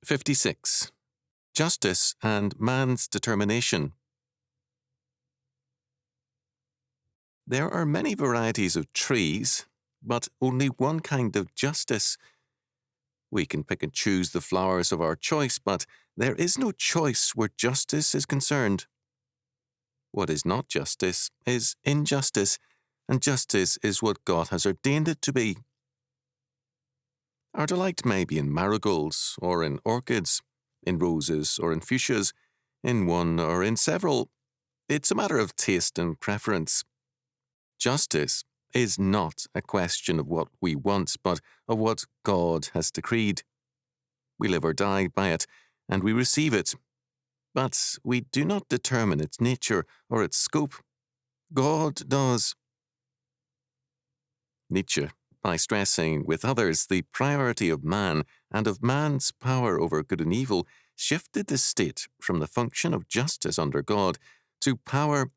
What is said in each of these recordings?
56. Justice and man's determination. There are many varieties of trees, but only one kind of justice. We can pick and choose the flowers of our choice, but there is no choice where justice is concerned. What is not justice is injustice, and justice is what God has ordained it to be. Our delight may be in marigolds or in orchids, in roses or in fuchsias, in one or in several. It's a matter of taste and preference. Justice is not a question of what we want, but of what God has decreed. We live or die by it, and we receive it. But we do not determine its nature or its scope. God does. Nietzsche, by stressing with others the priority of man and of man's power over good and evil, shifted the state from the function of justice under God to power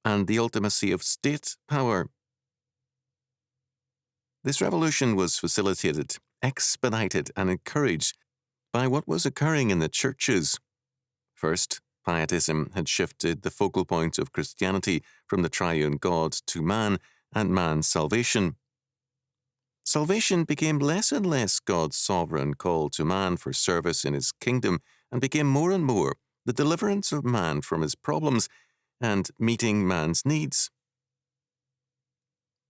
and the ultimacy of state power. This revolution was facilitated, expedited, and encouraged by what was occurring in the churches. First, pietism had shifted the focal point of Christianity from the triune God to man and man's salvation. Salvation became less and less God's sovereign call to man for service in his kingdom and became more and more the deliverance of man from his problems and meeting man's needs.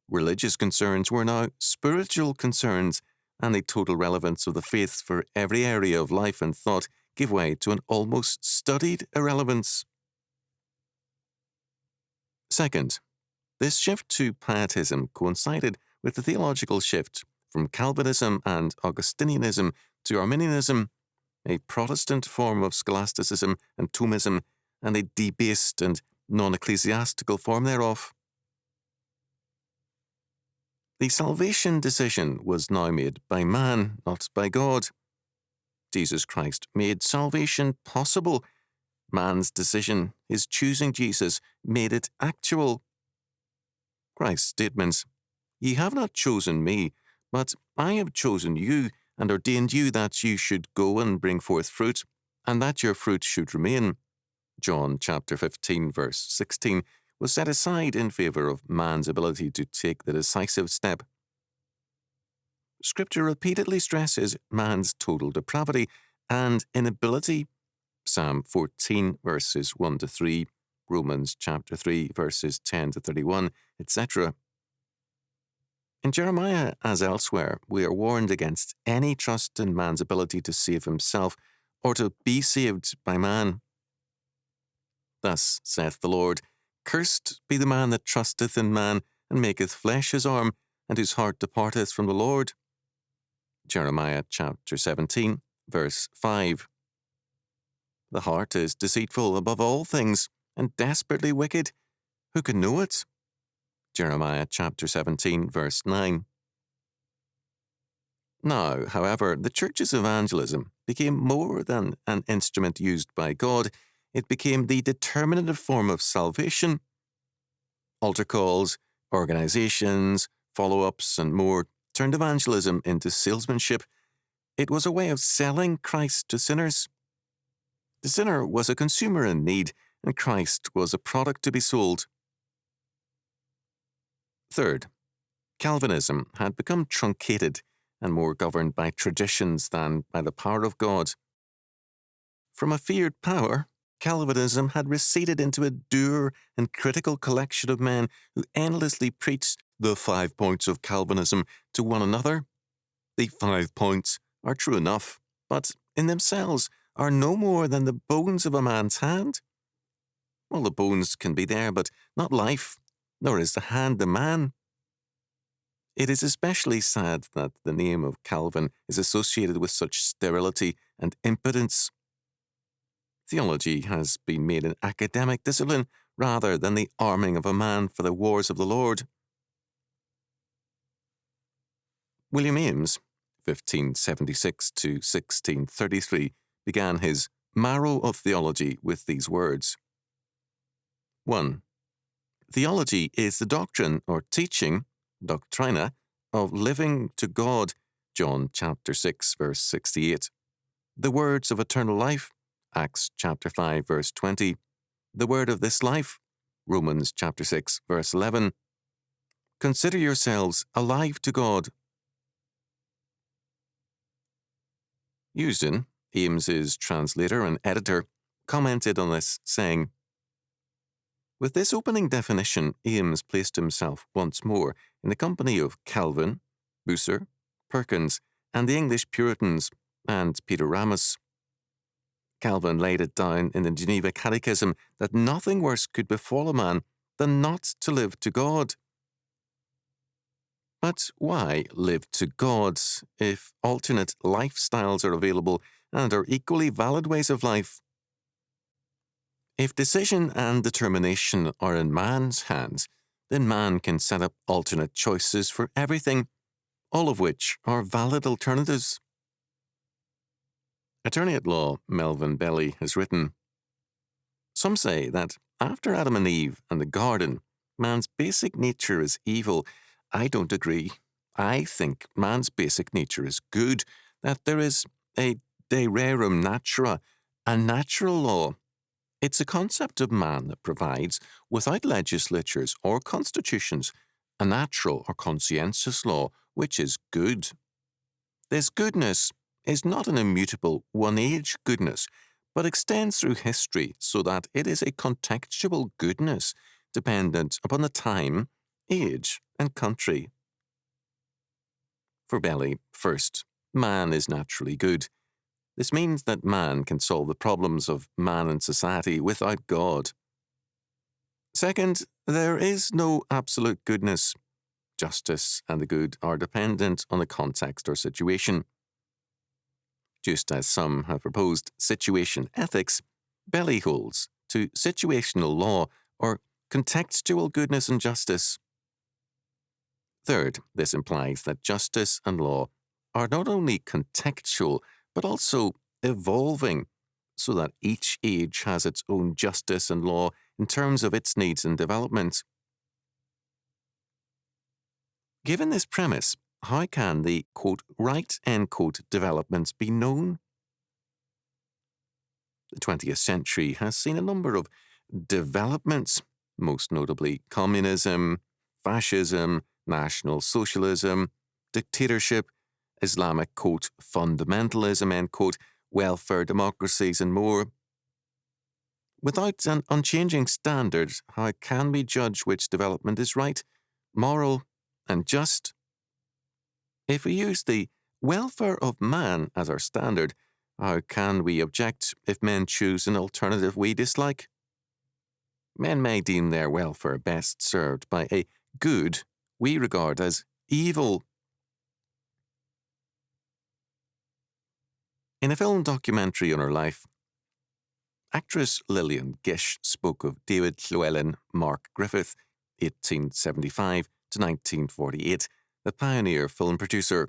Religious concerns were now spiritual concerns, and the total relevance of the faith for every area of life and thought gave way to an almost studied irrelevance. Second, this shift to pietism coincided with the theological shift from Calvinism and Augustinianism to Arminianism, a Protestant form of scholasticism and Thomism, and a debased and non-ecclesiastical form thereof. The salvation decision was now made by man, not by God. Jesus Christ made salvation possible. Man's decision, his choosing Jesus, made it actual. Christ's statements, "Ye have not chosen me, but I have chosen you, and ordained you that you should go and bring forth fruit, and that your fruit should remain," John chapter 15, verse 16, was set aside in favour of man's ability to take the decisive step. Scripture repeatedly stresses man's total depravity and inability. Psalm 14, verses 1 to 3, Romans chapter 3, verses 10 to 31, etc. In Jeremiah, as elsewhere, we are warned against any trust in man's ability to save himself or to be saved by man. Thus saith the Lord, "Cursed be the man that trusteth in man, and maketh flesh his arm, and whose heart departeth from the Lord." Jeremiah chapter 17, verse 5. The heart is deceitful above all things, and desperately wicked. Who can know it? Jeremiah chapter 17, verse 9. Now, however, the church's evangelism became more than an instrument used by God. It became the determinative form of salvation. Altar calls, organizations, follow-ups, and more turned evangelism into salesmanship. It was a way of selling Christ to sinners. The sinner was a consumer in need, and Christ was a product to be sold. Third, Calvinism had become truncated and more governed by traditions than by the power of God. From a feared power, Calvinism had receded into a dour and critical collection of men who endlessly preached the 5 points of Calvinism to one another. The 5 points are true enough, but in themselves are no more than the bones of a man's hand. Well, the bones can be there, but not life, nor is the hand the man. It is especially sad that the name of Calvin is associated with such sterility and impotence. Theology has been made an academic discipline rather than the arming of a man for the wars of the Lord. William Ames, 1576 to 1633, began his Marrow of Theology with these words. 1. Theology is the doctrine or teaching, doctrina, of living to God, John chapter 6, verse 68. The words of eternal life, Acts chapter 5, verse 20. The word of this life, Romans chapter 6, verse 11. Consider yourselves alive to God. Eusden, Ames's translator and editor, commented on this, saying, with this opening definition, Ames placed himself once more in the company of Calvin, Bucer, Perkins, and the English Puritans, and Peter Ramus. Calvin laid it down in the Geneva Catechism that nothing worse could befall a man than not to live to God. But why live to God if alternate lifestyles are available and are equally valid ways of life? If decision and determination are in man's hands, then man can set up alternate choices for everything, all of which are valid alternatives. Attorney at law Melvin Belly has written, some say that after Adam and Eve and the garden, man's basic nature is evil. I don't agree. I think man's basic nature is good, that there is a de rerum natura, a natural law. It's a concept of man that provides, without legislatures or constitutions, a natural or conscientious law which is good. This goodness is not an immutable, one-age goodness, but extends through history so that it is a contextual goodness dependent upon the time, age, and country. For Belly, first, man is naturally good. This means that man can solve the problems of man and society without God. Second, there is no absolute goodness. Justice and the good are dependent on the context or situation. Just as some have proposed situation ethics, Belly holds to situational law or contextual goodness and justice. Third, this implies that justice and law are not only contextual, but also evolving, so that each age has its own justice and law in terms of its needs and development. Given this premise, how can the, quote, right, end quote, developments be known? The 20th century has seen a number of developments, most notably communism, fascism, National Socialism, dictatorship, Islamic, quote, fundamentalism, end quote, welfare democracies, and more. Without an unchanging standard, how can we judge which development is right, moral, and just? If we use the welfare of man as our standard, how can we object if men choose an alternative we dislike? Men may deem their welfare best served by a good we regard as evil. In a film documentary on her life, actress Lillian Gish spoke of David Llewellyn Mark Griffith, 1875 to 1948, the pioneer film producer.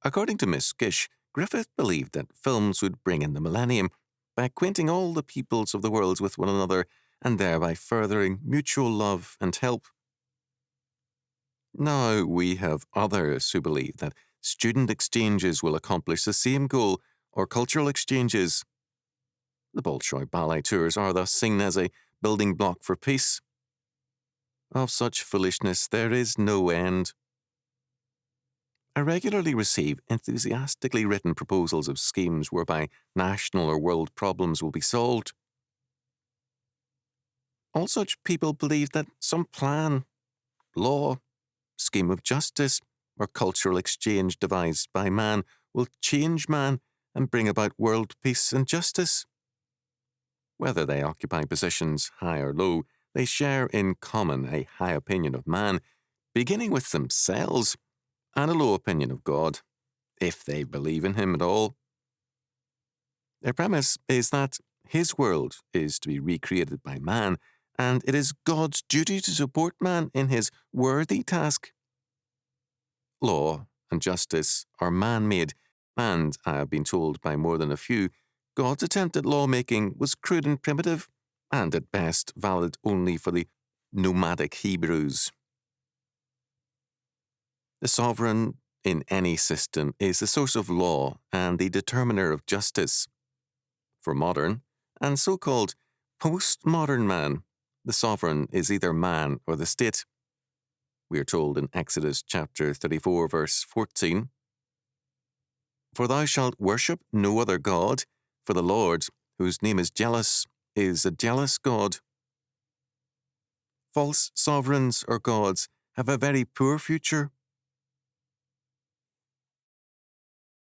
According to Miss Gish, Griffith believed that films would bring in the millennium by acquainting all the peoples of the world with one another and thereby furthering mutual love and help. Now we have others who believe that student exchanges will accomplish the same goal, or cultural exchanges. The Bolshoi ballet tours are thus seen as a building block for peace. Of such foolishness there is no end. I regularly receive enthusiastically written proposals of schemes whereby national or world problems will be solved. All such people believe that some plan, law, scheme of justice, or cultural exchange devised by man will change man and bring about world peace and justice. Whether they occupy positions high or low, they share in common a high opinion of man, beginning with themselves, and a low opinion of God, if they believe in him at all. Their premise is that his world is to be recreated by man, and it is God's duty to support man in his worthy task. Law and justice are man-made, and I have been told by more than a few, God's attempt at lawmaking was crude and primitive, and at best valid only for the nomadic Hebrews. The sovereign in any system is the source of law and the determiner of justice. For modern and so-called postmodern man, the sovereign is either man or the state. We are told in Exodus chapter 34, verse 14, "For thou shalt worship no other God, for the Lord, whose name is jealous, is a jealous God." False sovereigns or gods have a very poor future.